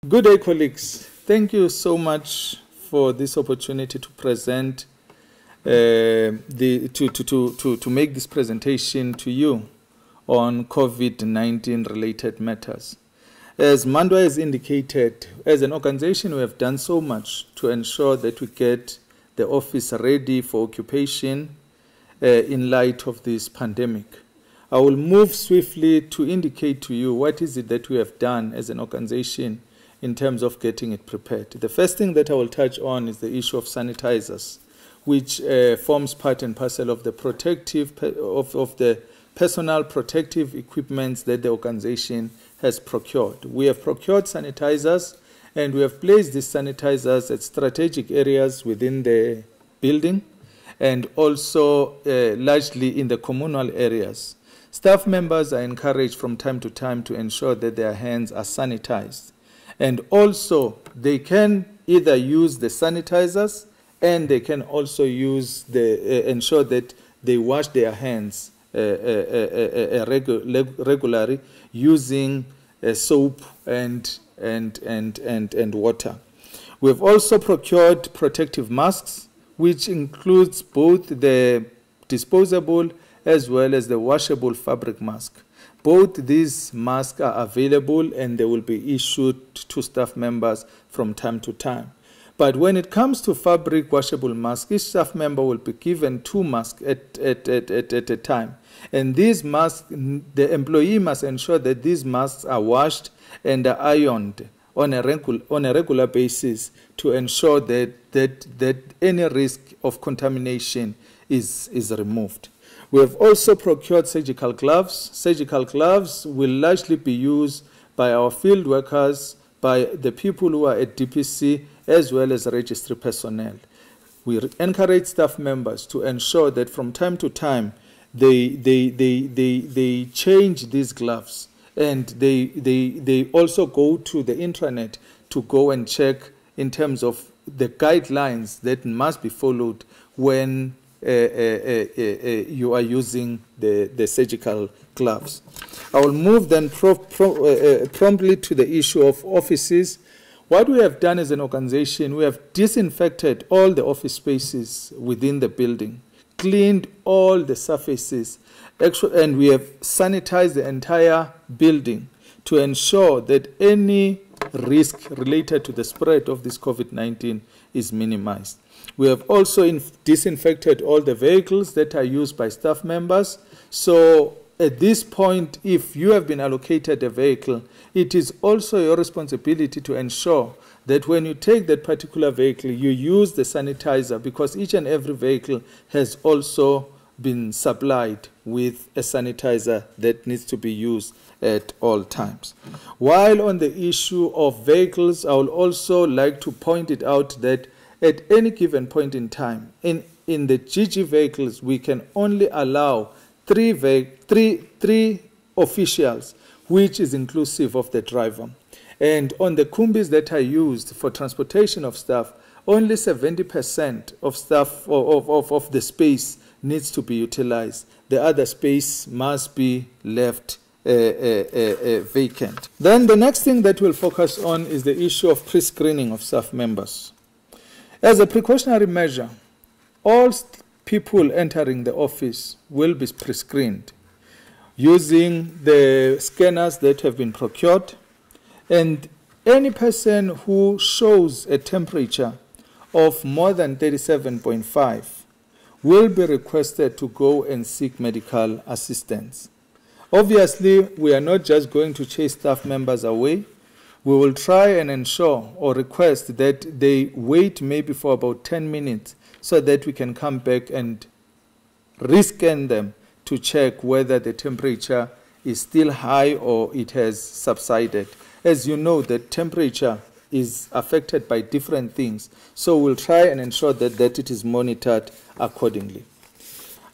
Good day, colleagues. Thank you so much for this opportunity to present, to make this presentation to you on COVID-19 related matters. As Mandwa has indicated, as an organization, we have done so much to ensure that we get the office ready for occupation in light of this pandemic. I will move swiftly to indicate to you what is it that we have done as an organization in terms of getting it prepared. The first thing that I will touch on is the issue of sanitizers, which forms part and parcel of the the personal protective equipment that the organization has procured. We have procured sanitizers, and we have placed these sanitizers at strategic areas within the building and also largely in the communal areas. Staff members are encouraged from time to time to ensure that their hands are sanitized. And also, they can either use the sanitizers and they can also use ensure that they wash their hands regularly using soap and water. We've also procured protective masks, which includes both the disposable as well as the washable fabric mask. Both these masks are available and they will be issued to staff members from time to time. But when it comes to fabric washable masks, each staff member will be given 2 masks at a time. And these masks, the employee must ensure that these masks are washed and are ironed on a regular basis to ensure that any risk of contamination is removed. We have also procured surgical gloves. Surgical gloves will largely be used by our field workers, by the people who are at DPC, as well as registry personnel. We encourage staff members to ensure that from time to time they change these gloves, and they also go to the intranet to go and check in terms of the guidelines that must be followed when you are using the surgical gloves. I will move then promptly to the issue of offices. What we have done as an organization, we have disinfected all the office spaces within the building, cleaned all the surfaces, and we have sanitized the entire building to ensure that any risk related to the spread of this COVID-19 is minimized. We have also disinfected all the vehicles that are used by staff members. So at this point, if you have been allocated a vehicle, it is also your responsibility to ensure that when you take that particular vehicle, you use the sanitizer, because each and every vehicle has also been supplied with a sanitizer that needs to be used at all times. While on the issue of vehicles, I would also like to point it out that at any given point in time, in the GG vehicles, we can only allow three officials, which is inclusive of the driver. And on the kumbis that are used for transportation of staff, only 70% of staff of the space needs to be utilized. The other space must be left vacant. Then the next thing that we'll focus on is the issue of pre-screening of staff members. As a precautionary measure, all people entering the office will be pre-screened using the scanners that have been procured, and any person who shows a temperature of more than 37.5 will be requested to go and seek medical assistance. Obviously, we are not just going to chase staff members away. We will try and ensure or request that they wait maybe for about 10 minutes so that we can come back and rescan them to check whether the temperature is still high or it has subsided. As you know, the temperature is affected by different things, so we'll try and ensure that it is monitored accordingly.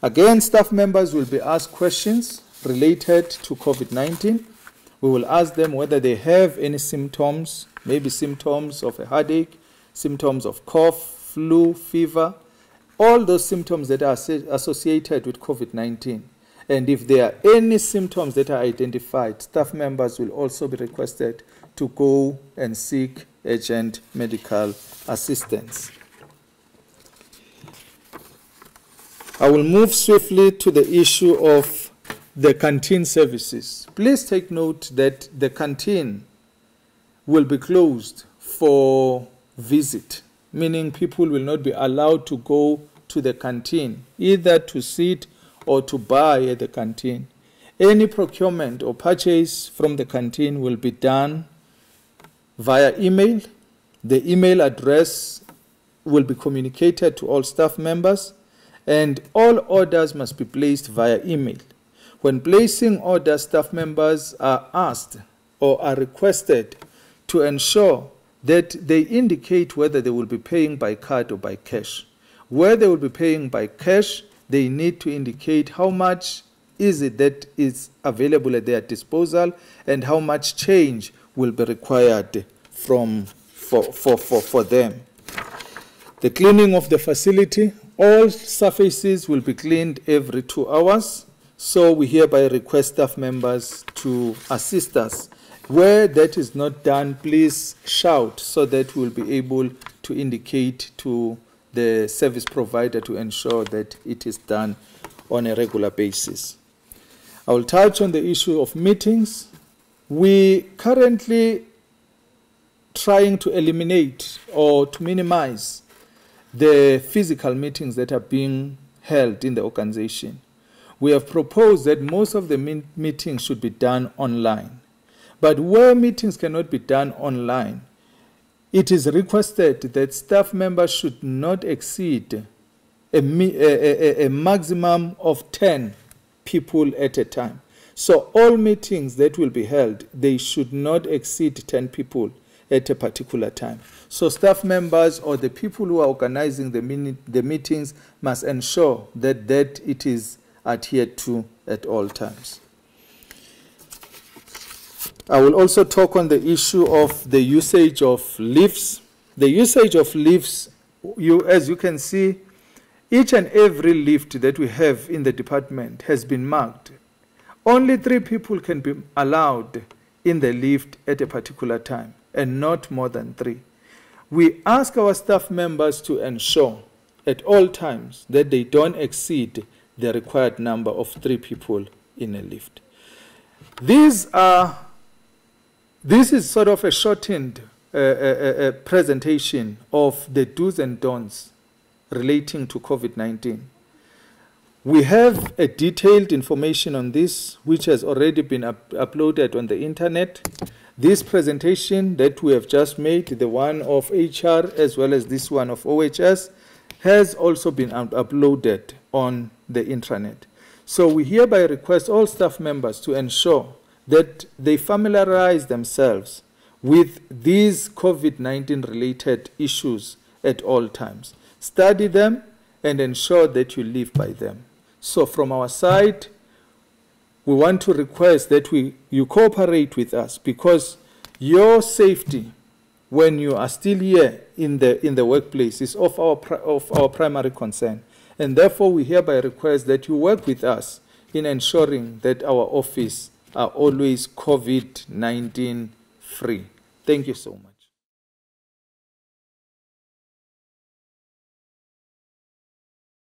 Again, staff members will be asked questions related to COVID-19. We will ask them whether they have any symptoms, maybe symptoms of a headache, symptoms of cough, flu, fever, all those symptoms that are associated with COVID-19. And if there are any symptoms that are identified, staff members will also be requested to go and seek urgent medical assistance. I will move swiftly to the issue of the canteen services. Please take note that the canteen will be closed for visit, meaning people will not be allowed to go to the canteen, either to sit or to buy at the canteen. Any procurement or purchase from the canteen will be done via email. The email address will be communicated to all staff members, and all orders must be placed via email. When placing orders, staff members are asked or are requested to ensure that they indicate whether they will be paying by card or by cash. Where they will be paying by cash, they need to indicate how much is it that is available at their disposal and how much change will be required for them. The cleaning of the facility, all surfaces will be cleaned every 2 hours. So we hereby request staff members to assist us. Where that is not done, please shout so that we'll be able to indicate to the service provider to ensure that it is done on a regular basis. I will touch on the issue of meetings. We currently trying to eliminate or to minimize the physical meetings that are being held in the organization. We have proposed that most of the meetings should be done online. But where meetings cannot be done online, it is requested that staff members should not exceed a maximum of 10 people at a time. So all meetings that will be held, they should not exceed 10 people at a particular time. So staff members or the people who are organizing the meetings must ensure that it is adhered to at all times. I will also talk on the issue of the usage of lifts. The usage of lifts, as you can see, each and every lift that we have in the department has been marked. Only 3 people can be allowed in the lift at a particular time, and not more than 3. We ask our staff members to ensure at all times that they don't exceed the required number of 3 people in a lift. This is sort of a shortened presentation of the do's and don'ts relating to COVID-19. We have a detailed information on this, which has already been uploaded on the internet. This presentation that we have just made, the one of HR as well as this one of OHS, has also been uploaded on the intranet. So we hereby request all staff members to ensure that they familiarize themselves with these COVID-19 related issues at all times. Study them and ensure that you live by them. So from our side, we want to request that you cooperate with us, because your safety when you are still here in the workplace is of our primary concern. And therefore, we hereby request that you work with us in ensuring that our office are always COVID-19 free. Thank you so much.